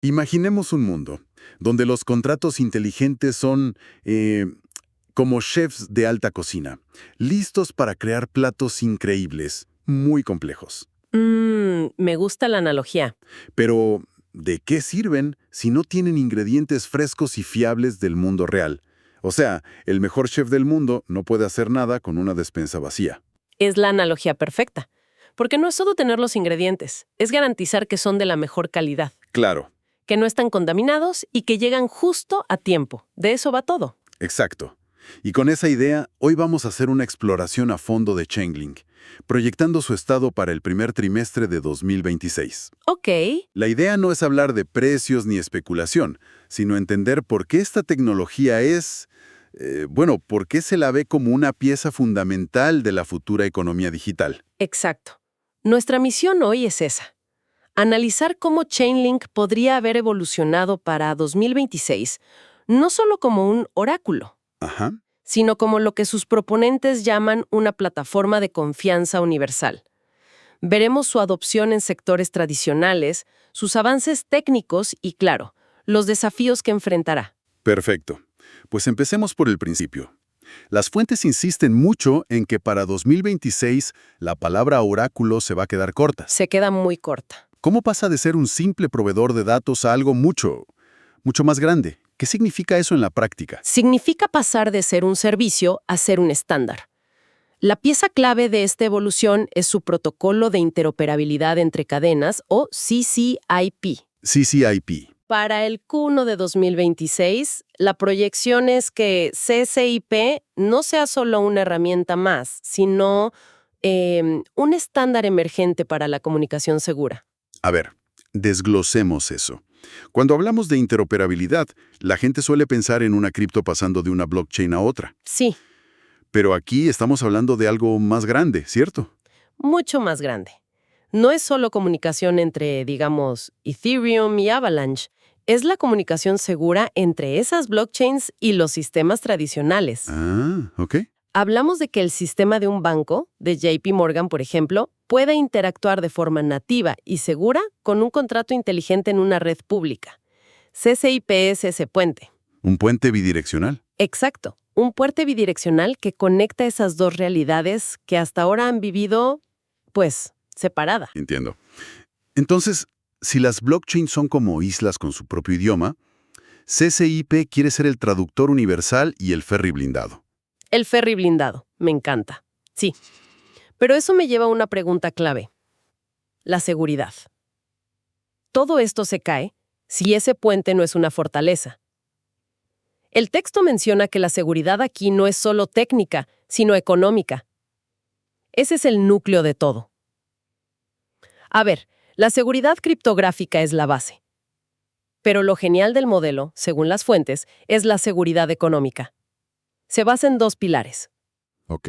Imaginemos un mundo donde los contratos inteligentes son como chefs de alta cocina, listos para crear platos increíbles, muy complejos. Me gusta la analogía. Pero, ¿de qué sirven si no tienen ingredientes frescos y fiables del mundo real? O sea, el mejor chef del mundo no puede hacer nada con una despensa vacía. Es la analogía perfecta. Porque no es solo tener los ingredientes, es garantizar que son de la mejor calidad, Claro, que no están contaminados y que llegan justo a tiempo. De eso va todo. exacto. Y con esa idea, hoy vamos a hacer una exploración a fondo de Chainlink, proyectando su estado para el primer trimestre de 2026. Ok, La idea no es hablar de precios ni especulación, sino entender por qué esta tecnología por qué se la ve como una pieza fundamental de la futura economía digital. exacto. Nuestra misión hoy es esa. Analizar cómo Chainlink podría haber evolucionado para 2026, no solo como un oráculo, Ajá. sino como lo que sus proponentes llaman una plataforma de confianza universal. Veremos su adopción en sectores tradicionales, sus avances técnicos y, claro, los desafíos que enfrentará. Perfecto. Pues empecemos por el principio. Las fuentes insisten mucho en que para 2026 la palabra oráculo se va a quedar corta. Se queda muy corta. ¿Cómo pasa de ser un simple proveedor de datos a algo mucho más grande? ¿Qué significa eso en la práctica? Significa pasar de ser un servicio a ser un estándar. La pieza clave de esta evolución es su protocolo de interoperabilidad entre cadenas o CCIP. CCIP. Para el Q1 de 2026, la proyección es que CCIP no sea solo una herramienta más, sino un estándar emergente para la comunicación segura. A ver, desglosemos eso. Cuando hablamos de interoperabilidad, la gente suele pensar en una cripto pasando de una blockchain a otra. Sí, Pero aquí estamos hablando de algo más grande, ¿cierto? mucho más grande. No es solo comunicación entre, digamos, Ethereum y Avalanche. Es la comunicación segura entre esas blockchains y los sistemas tradicionales. Ah, ok. Hablamos de que el sistema de un banco, de JP Morgan, por ejemplo, puede interactuar de forma nativa y segura con un contrato inteligente en una red pública. CCIP es ese puente. Un puente bidireccional. Exacto, un puente bidireccional que conecta esas dos realidades que hasta ahora han vivido, pues, separadas. Entiendo. Entonces, si las blockchains son como islas con su propio idioma, CCIP quiere ser el traductor universal y el ferry blindado. El ferry blindado, me encanta. Sí. Pero eso me lleva a una pregunta clave. La seguridad. Todo esto se cae si ese puente no es una fortaleza. El texto menciona que la seguridad aquí no es solo técnica, sino económica. Ese es el núcleo de todo. A ver, la seguridad criptográfica es la base. Pero lo genial del modelo, según las fuentes, es la seguridad económica. Se basa en dos pilares. Ok.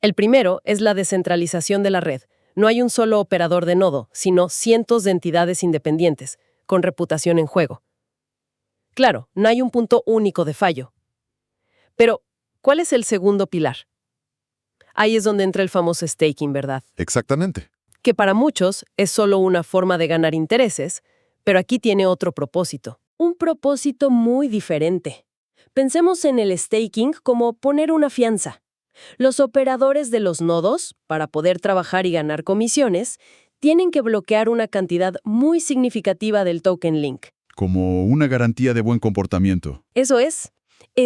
El primero es la descentralización de la red. No hay un solo operador de nodo, sino cientos de entidades independientes, con reputación en juego. Claro, no hay un punto único de fallo. Pero, ¿cuál es el segundo pilar? Ahí es donde entra el famoso staking, ¿verdad? Exactamente. Que para muchos es solo una forma de ganar intereses, pero aquí tiene otro propósito. Un propósito muy diferente. Pensemos en el staking como poner una fianza. Los operadores de los nodos, para poder trabajar y ganar comisiones, tienen que bloquear una cantidad muy significativa del token link. Como una garantía de buen comportamiento. Eso es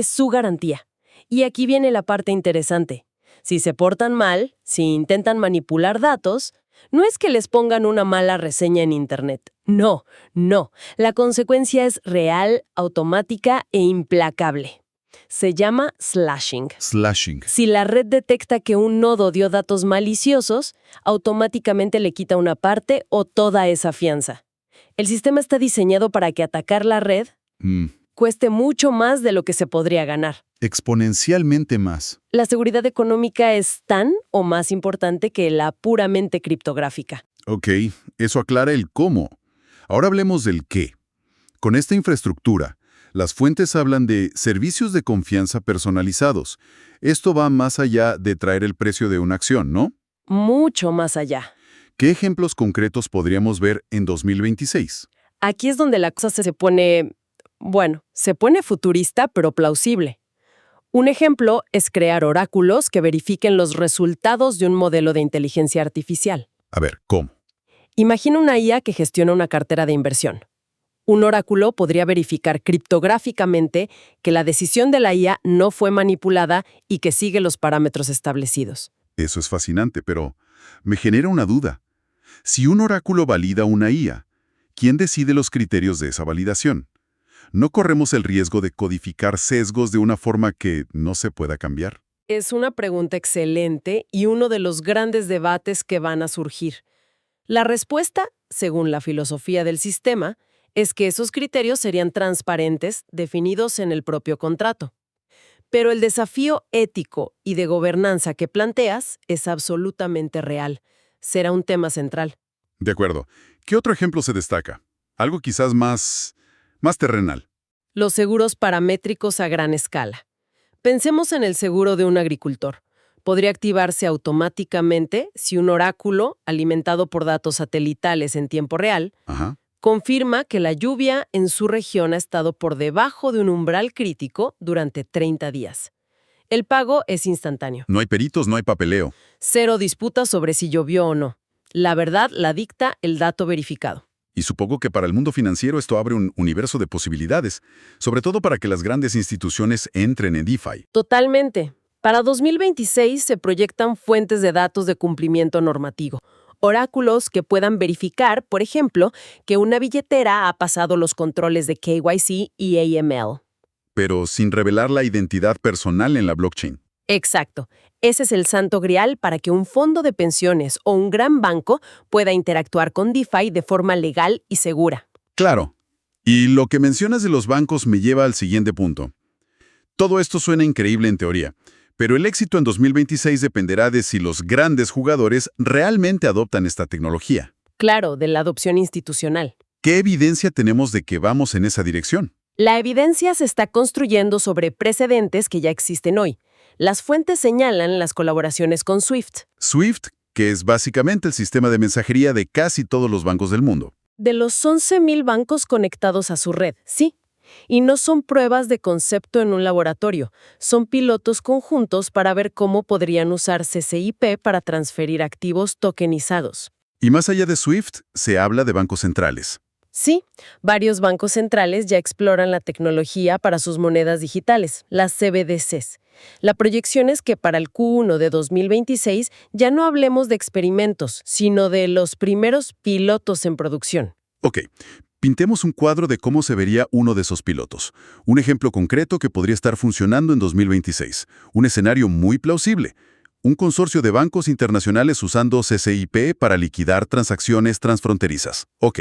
su garantía. Y aquí viene la parte interesante. Si se portan mal, si intentan manipular datos, no es que les pongan una mala reseña en Internet. No, no. La consecuencia es real, automática e implacable. Se llama slashing. Slashing. Si la red detecta que un nodo dio datos maliciosos, automáticamente le quita una parte o toda esa fianza. El sistema está diseñado para que atacar la red cueste mucho más de lo que se podría ganar. Exponencialmente más. La seguridad económica es tan o más importante que la puramente criptográfica. Ok, eso aclara el cómo. Ahora hablemos del qué. Con esta infraestructura, las fuentes hablan de servicios de confianza personalizados. Esto va más allá de traer el precio de una acción, ¿no? Mucho más allá. ¿Qué ejemplos concretos podríamos ver en 2026? Aquí es donde la cosa se pone, bueno, se pone futurista, pero plausible. Un ejemplo es crear oráculos que verifiquen los resultados de un modelo de inteligencia artificial. A ver, ¿cómo? Imagina una IA que gestiona una cartera de inversión. Un oráculo podría verificar criptográficamente que la decisión de la IA no fue manipulada y que sigue los parámetros establecidos. Eso es fascinante, pero me genera una duda. Si un oráculo valida una IA, ¿quién decide los criterios de esa validación? ¿No corremos el riesgo de codificar sesgos de una forma que no se pueda cambiar? Es una pregunta excelente y uno de los grandes debates que van a surgir. La respuesta, según la filosofía del sistema, es que esos criterios serían transparentes, definidos en el propio contrato. Pero el desafío ético y de gobernanza que planteas es absolutamente real. Será un tema central. De acuerdo. ¿Qué otro ejemplo se destaca? Algo quizás más terrenal. Los seguros paramétricos a gran escala. Pensemos en el seguro de un agricultor. Podría activarse automáticamente si un oráculo, alimentado por datos satelitales en tiempo real, Ajá. confirma que la lluvia en su región ha estado por debajo de un umbral crítico durante 30 días. El pago es instantáneo. No hay peritos, no hay papeleo. Cero disputa sobre si llovió o no. La verdad la dicta el dato verificado. Y supongo que para el mundo financiero esto abre un universo de posibilidades, sobre todo para que las grandes instituciones entren en DeFi. Totalmente. Para 2026 se proyectan fuentes de datos de cumplimiento normativo. Oráculos que puedan verificar, por ejemplo, que una billetera ha pasado los controles de KYC y AML. Pero sin revelar la identidad personal en la blockchain. Exacto. Ese es el santo grial para que un fondo de pensiones o un gran banco pueda interactuar con DeFi de forma legal y segura. Claro. Y lo que mencionas de los bancos me lleva al siguiente punto. Todo esto suena increíble en teoría, pero el éxito en 2026 dependerá de si los grandes jugadores realmente adoptan esta tecnología. Claro, de la adopción institucional. ¿Qué evidencia tenemos de que vamos en esa dirección? La evidencia se está construyendo sobre precedentes que ya existen hoy. Las fuentes señalan las colaboraciones con SWIFT. SWIFT, que es básicamente el sistema de mensajería de casi todos los bancos del mundo. De los 11,000 bancos conectados a su red, sí. Y no son pruebas de concepto en un laboratorio, son pilotos conjuntos para ver cómo podrían usar CCIP para transferir activos tokenizados. Y más allá de SWIFT, se habla de bancos centrales. Sí, varios bancos centrales ya exploran la tecnología para sus monedas digitales, las CBDCs. La proyección es que para el Q1 de 2026 ya no hablemos de experimentos, sino de los primeros pilotos en producción. Ok, pintemos un cuadro de cómo se vería uno de esos pilotos. Un ejemplo concreto que podría estar funcionando en 2026. Un escenario muy plausible. Un consorcio de bancos internacionales usando CCIP para liquidar transacciones transfronterizas. Ok.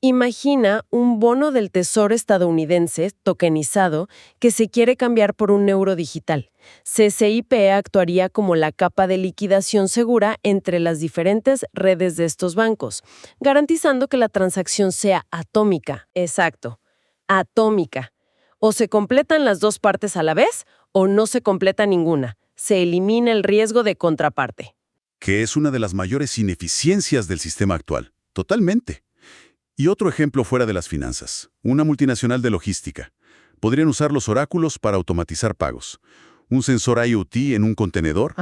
Imagina un bono del Tesoro estadounidense, tokenizado, que se quiere cambiar por un euro digital. CCIP actuaría como la capa de liquidación segura entre las diferentes redes de estos bancos, garantizando que la transacción sea atómica. Exacto, atómica. O se completan las dos partes a la vez, o no se completa ninguna. Se elimina el riesgo de contraparte. Que es una de las mayores ineficiencias del sistema actual. Totalmente. Y otro ejemplo fuera de las finanzas, una multinacional de logística. Podrían usar los oráculos para automatizar pagos. Un sensor IoT en un contenedor,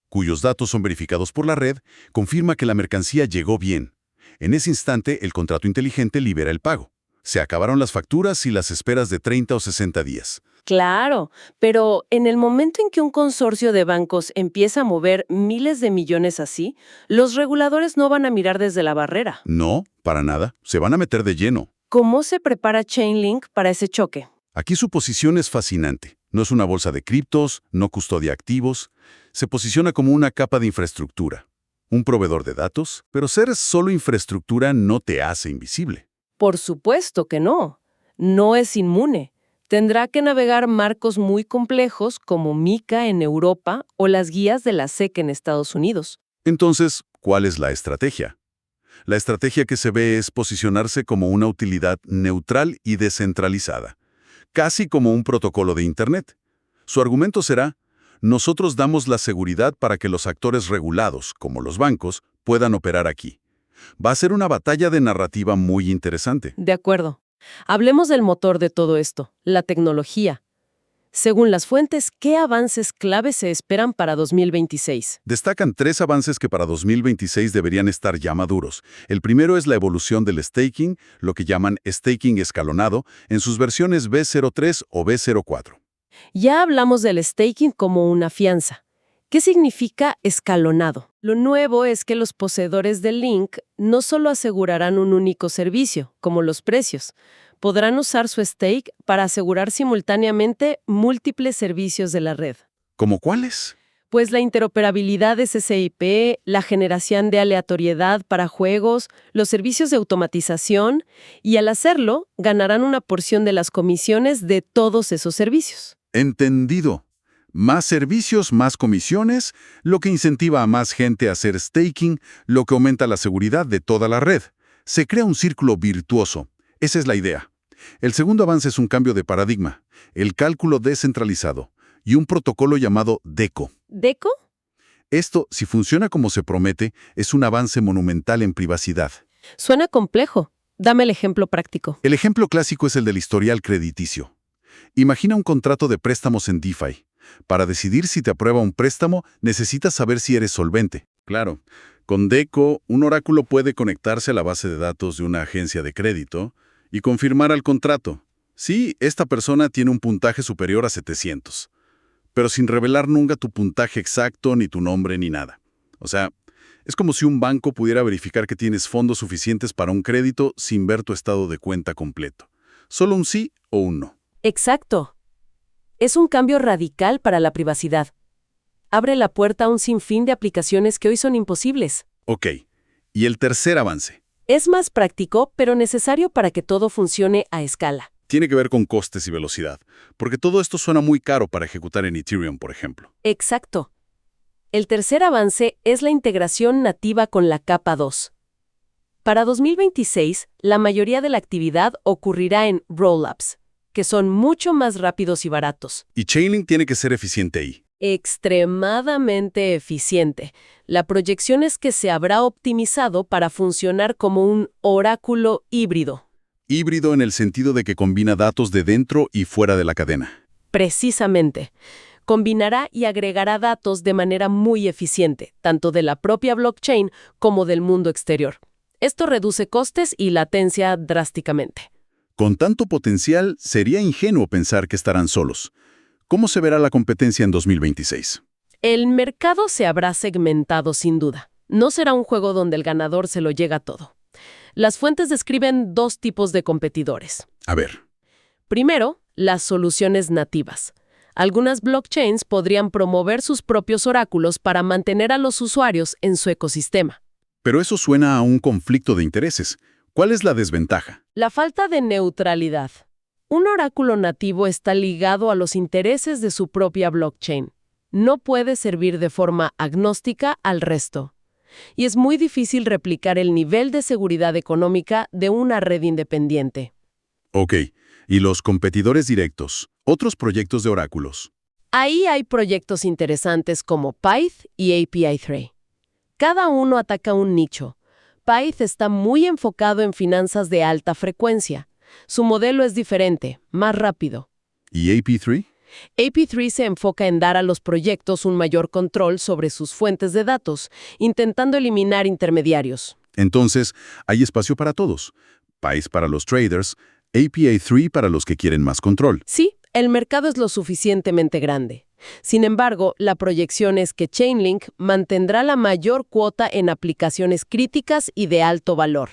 cuyos datos son verificados por la red, confirma que la mercancía llegó bien. En ese instante, el contrato inteligente libera el pago. Se acabaron las facturas y las esperas de 30 o 60 días. Claro, pero en el momento en que un consorcio de bancos empieza a mover miles de millones así, los reguladores no van a mirar desde la barrera. No, para nada. Se van a meter de lleno. ¿Cómo se prepara Chainlink para ese choque? Aquí su posición es fascinante. No es una bolsa de criptos, no custodia activos. Se posiciona como una capa de infraestructura. Un proveedor de datos, pero ser solo infraestructura no te hace invisible. Por supuesto que no. No es inmune. Tendrá que navegar marcos muy complejos como MiCA en Europa o las guías de la SEC en Estados Unidos. Entonces, ¿cuál es la estrategia? La estrategia que se ve es posicionarse como una utilidad neutral y descentralizada, casi como un protocolo de Internet. Su argumento será, nosotros damos la seguridad para que los actores regulados, como los bancos, puedan operar aquí. Va a ser una batalla de narrativa muy interesante. De acuerdo. Hablemos del motor de todo esto, la tecnología. Según las fuentes, ¿qué avances clave se esperan para 2026? Destacan 3 avances que para 2026 deberían estar ya maduros. El primero es la evolución del staking, lo que llaman staking escalonado, en sus versiones B03 o B04. Ya hablamos del staking como una fianza. ¿Qué significa escalonado? Lo nuevo es que los poseedores del link no solo asegurarán un único servicio, como los precios, podrán usar su stake para asegurar simultáneamente múltiples servicios de la red. ¿Cómo cuáles? Pues la interoperabilidad de SSIP, la generación de aleatoriedad para juegos, los servicios de automatización, y al hacerlo, ganarán una porción de las comisiones de todos esos servicios. Entendido. Más servicios, más comisiones, lo que incentiva a más gente a hacer staking, lo que aumenta la seguridad de toda la red. Se crea un círculo virtuoso. Esa es la idea. El segundo avance es un cambio de paradigma, el cálculo descentralizado, y un protocolo llamado DECO. ¿Deco? Esto, si funciona como se promete, es un avance monumental en privacidad. Suena complejo. Dame el ejemplo práctico. El ejemplo clásico es el del historial crediticio. Imagina un contrato de préstamos en DeFi. Para decidir si te aprueba un préstamo, necesitas saber si eres solvente. Claro, con DECO, un oráculo puede conectarse a la base de datos de una agencia de crédito y confirmar al contrato. Sí, esta persona tiene un puntaje superior a 700, pero sin revelar nunca tu puntaje exacto, ni tu nombre, ni nada. O sea, es como si un banco pudiera verificar que tienes fondos suficientes para un crédito sin ver tu estado de cuenta completo. Solo un sí o un no. Exacto. Es un cambio radical para la privacidad. Abre la puerta a un sinfín de aplicaciones que hoy son imposibles. Ok, y el tercer avance. Es más práctico, pero necesario para que todo funcione a escala. Tiene que ver con costes y velocidad, porque todo esto suena muy caro para ejecutar en Ethereum, por ejemplo. Exacto. El tercer avance es la integración nativa con la capa 2. Para 2026, la mayoría de la actividad ocurrirá en rollups, que son mucho más rápidos y baratos. Y Chainlink tiene que ser eficiente ahí. Extremadamente eficiente. La proyección es que se habrá optimizado para funcionar como un oráculo híbrido. Híbrido en el sentido de que combina datos de dentro y fuera de la cadena. Precisamente. Combinará y agregará datos de manera muy eficiente, tanto de la propia blockchain como del mundo exterior. Esto reduce costes y latencia drásticamente. Con tanto potencial, sería ingenuo pensar que estarán solos. ¿Cómo se verá la competencia en 2026? El mercado se habrá segmentado sin duda. No será un juego donde el ganador se lo llega todo. Las fuentes describen 2 tipos de competidores. A ver. Primero, las soluciones nativas. Algunas blockchains podrían promover sus propios oráculos para mantener a los usuarios en su ecosistema. Pero eso suena a un conflicto de intereses. ¿Cuál es la desventaja? La falta de neutralidad. Un oráculo nativo está ligado a los intereses de su propia blockchain. No puede servir de forma agnóstica al resto. Y es muy difícil replicar el nivel de seguridad económica de una red independiente. Ok. ¿Y los competidores directos? Otros proyectos de oráculos. Ahí hay proyectos interesantes como Pyth y API3. Cada uno ataca un nicho. Pyth está muy enfocado en finanzas de alta frecuencia. Su modelo es diferente, más rápido. ¿Y AP3? AP3 se enfoca en dar a los proyectos un mayor control sobre sus fuentes de datos, intentando eliminar intermediarios. Entonces, hay espacio para todos. Pyth para los traders, API3 para los que quieren más control. Sí, el mercado es lo suficientemente grande. Sin embargo, la proyección es que Chainlink mantendrá la mayor cuota en aplicaciones críticas y de alto valor.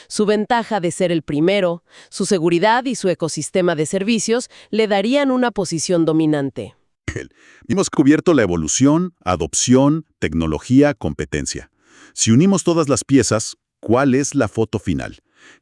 Su ventaja de ser el primero, su seguridad y su ecosistema de servicios le darían una posición dominante. Hemos cubierto la evolución, adopción, tecnología, competencia. Si unimos todas las piezas, ¿cuál es la foto final?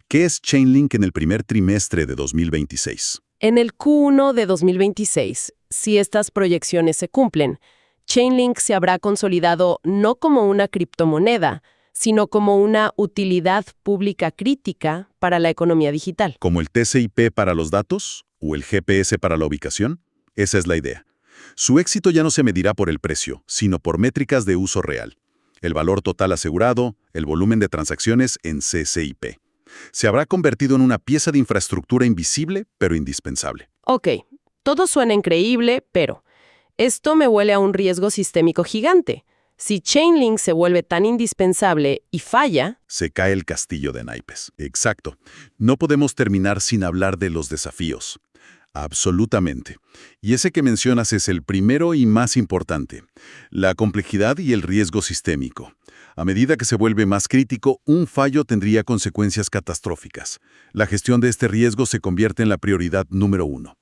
¿Qué es Chainlink en el primer trimestre de 2026? En el Q1 de 2026, si estas proyecciones se cumplen, Chainlink se habrá consolidado no como una criptomoneda, sino como una utilidad pública crítica para la economía digital. ¿Como el TCP para los datos o el GPS para la ubicación? Esa es la idea. Su éxito ya no se medirá por el precio, sino por métricas de uso real. el valor total asegurado, el volumen de transacciones en CCIP. Se habrá convertido en una pieza de infraestructura invisible, pero indispensable. Ok, todo suena increíble, pero esto me huele a un riesgo sistémico gigante. Si Chainlink se vuelve tan indispensable y falla, Se cae el castillo de naipes. Exacto. No podemos terminar sin hablar de los desafíos. Absolutamente. Y ese que mencionas es el primero y más importante, la complejidad y el riesgo sistémico. A medida que se vuelve más crítico, un fallo tendría consecuencias catastróficas. La gestión de este riesgo se convierte en la prioridad número 1.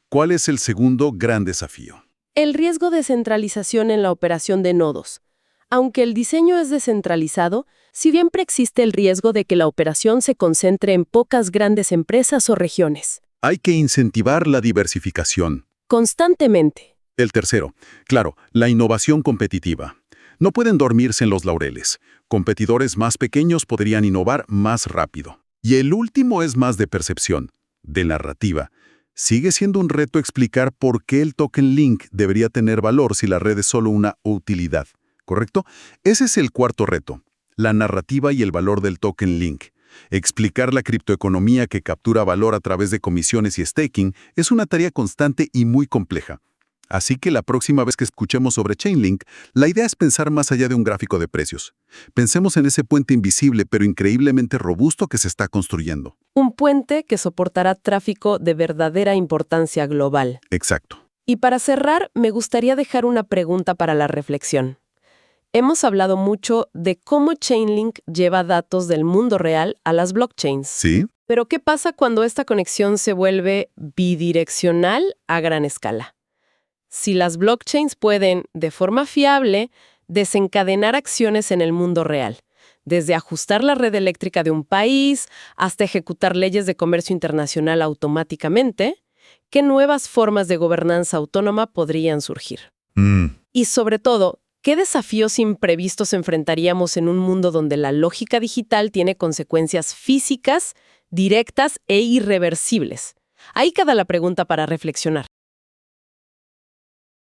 ¿Cuál es el segundo gran desafío? el riesgo de centralización en la operación de nodos. Aunque el diseño es descentralizado, si bien preexiste el riesgo de que la operación se concentre en pocas grandes empresas o regiones. Hay que incentivar la diversificación. Constantemente. El tercero, claro, la innovación competitiva. No pueden dormirse en los laureles. Competidores más pequeños podrían innovar más rápido. Y el último es más de percepción, de narrativa. Sigue siendo un reto explicar por qué el token Link debería tener valor si la red es solo una utilidad, ¿correcto? Ese es el cuarto reto, la narrativa y el valor del token Link. Explicar la criptoeconomía que captura valor a través de comisiones y staking es una tarea constante y muy compleja. Así que la próxima vez que escuchemos sobre Chainlink, la idea es pensar más allá de un gráfico de precios. Pensemos en ese puente invisible pero increíblemente robusto que se está construyendo. Un puente que soportará tráfico de verdadera importancia global. Exacto. Y para cerrar, me gustaría dejar una pregunta para la reflexión. Hemos hablado mucho de cómo Chainlink lleva datos del mundo real a las blockchains. ¿Sí? Pero ¿qué pasa cuando esta conexión se vuelve bidireccional a gran escala? Si las blockchains pueden, de forma fiable, desencadenar acciones en el mundo real, desde ajustar la red eléctrica de un país hasta ejecutar leyes de comercio internacional automáticamente, ¿qué nuevas formas de gobernanza autónoma podrían surgir? Y sobre todo, ¿qué desafíos imprevistos enfrentaríamos en un mundo donde la lógica digital tiene consecuencias físicas, directas e irreversibles? Ahí queda la pregunta para reflexionar.